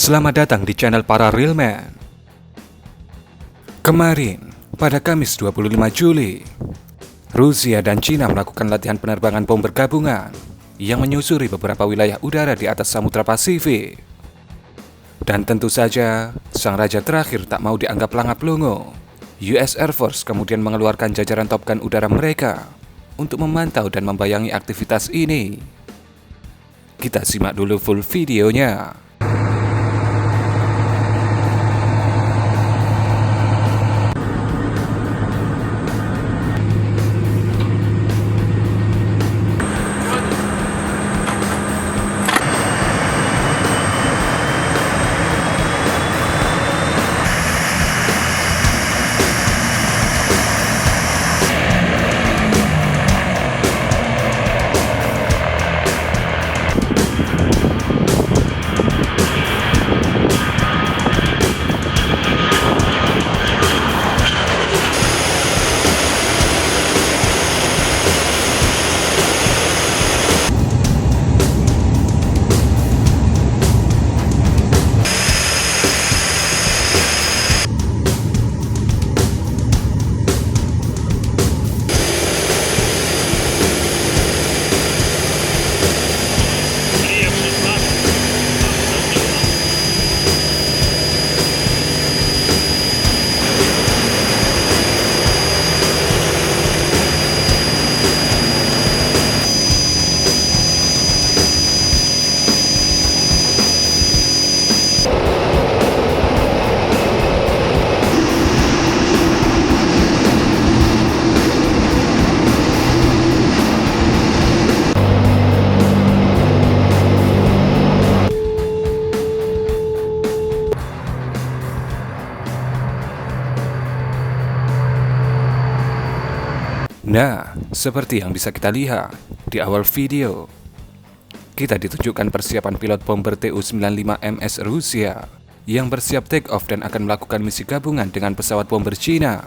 Selamat datang di channel Para Real Man. Kemarin, pada Kamis 25 Juli, Rusia dan Cina melakukan latihan penerbangan bom bergabungan yang menyusuri beberapa wilayah udara di atas Samudra Pasifik. Dan tentu saja, sang raja terakhir tak mau dianggap langap-lungo. US Air Force kemudian mengeluarkan jajaran Top Gun udara mereka untuk memantau dan membayangi aktivitas ini. Kita simak dulu full videonya. Nah, seperti yang bisa kita lihat di awal video, kita ditunjukkan persiapan pilot bomber Tu-95MS Rusia yang bersiap take off dan akan melakukan misi gabungan dengan pesawat bomber Cina.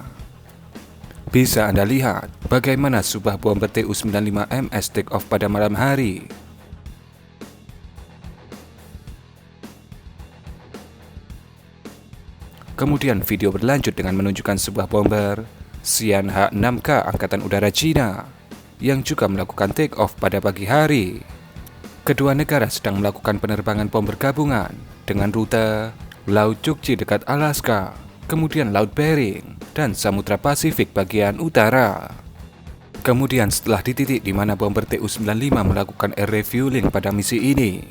Bisa Anda lihat bagaimana sebuah bomber Tu-95MS take off pada malam hari. Kemudian video berlanjut dengan menunjukkan sebuah bomber Xi'an H-6K Angkatan Udara Cina yang juga melakukan take off pada pagi hari. Kedua negara sedang melakukan penerbangan bomber gabungan dengan rute Laut Chukchi dekat Alaska, kemudian Laut Bering dan Samudra Pasifik bagian utara. Kemudian setelah di titik di mana bomber Tu-95 melakukan air refueling pada misi ini,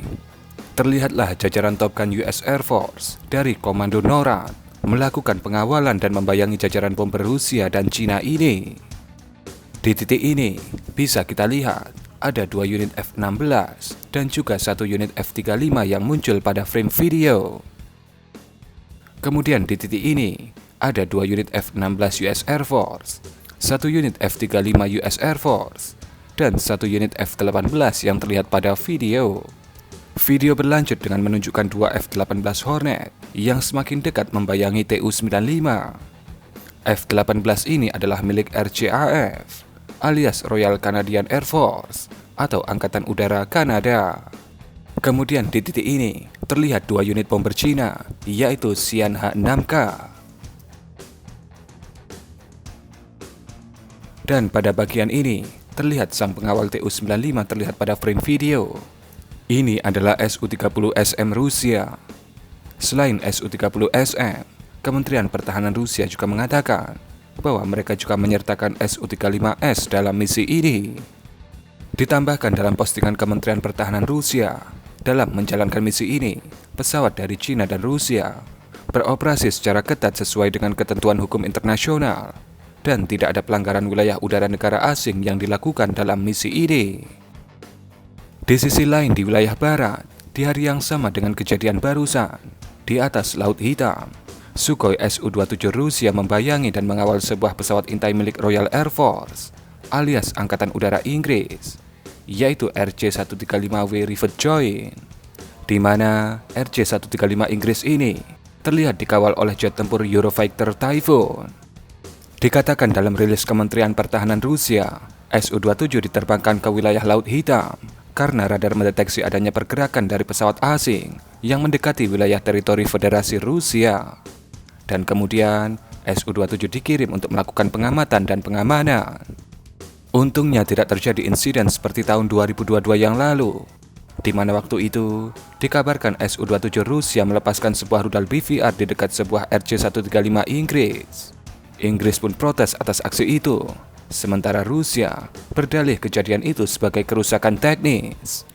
terlihatlah jajaran Top Gun US Air Force dari Komando NORAD melakukan pengawalan dan membayangi jajaran bomber Rusia dan Cina ini. Di titik ini, bisa kita lihat ada 2 unit F-16 dan juga 1 unit F-35 yang muncul pada frame video. Kemudian di titik ini, ada 2 unit F-16 US Air Force, 1 unit F-35 US Air Force, dan 1 unit F-18 yang terlihat pada video. Video berlanjut dengan menunjukkan 2 F-18 Hornet yang semakin dekat membayangi Tu-95. F-18 ini adalah milik RCAF, alias Royal Canadian Air Force, atau Angkatan Udara Kanada. Kemudian di titik ini, terlihat 2 unit bomber Cina, yaitu Xi'an H-6K. Dan pada bagian ini, terlihat sang pengawal Tu-95 terlihat pada frame video. Ini adalah Su-30SM Rusia. Selain Su-30SM, Kementerian Pertahanan Rusia juga mengatakan bahwa mereka juga menyertakan Su-35S dalam misi ini. Ditambahkan dalam postingan Kementerian Pertahanan Rusia, dalam menjalankan misi ini, pesawat dari Cina dan Rusia beroperasi secara ketat sesuai dengan ketentuan hukum internasional dan tidak ada pelanggaran wilayah udara negara asing yang dilakukan dalam misi ini. Di sisi lain di wilayah barat, di hari yang sama dengan kejadian barusan, di atas Laut Hitam, Sukhoi Su-27 Rusia membayangi dan mengawal sebuah pesawat intai milik Royal Air Force, alias Angkatan Udara Inggris, yaitu RC-135W Rivet Joint, di mana RC-135 Inggris ini terlihat dikawal oleh jet tempur Eurofighter Typhoon. Dikatakan dalam rilis Kementerian Pertahanan Rusia, Su-27 diterbangkan ke wilayah Laut Hitam karena radar mendeteksi adanya pergerakan dari pesawat asing yang mendekati wilayah teritori Federasi Rusia. Dan kemudian Su-27 dikirim untuk melakukan pengamatan dan pengamanan. Untungnya tidak terjadi insiden seperti tahun 2022 yang lalu, di mana waktu itu dikabarkan Su-27 Rusia melepaskan sebuah rudal BVR di dekat sebuah RJ-135 Inggris. Inggris pun protes atas aksi itu, sementara Rusia berdalih kejadian itu sebagai kerusakan teknis.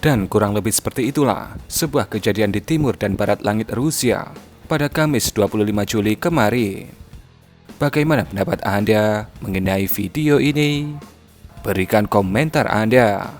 Dan kurang lebih seperti itulah sebuah kejadian di timur dan barat langit Rusia pada Kamis 25 Juli kemarin. Bagaimana pendapat Anda mengenai video ini? Berikan komentar Anda.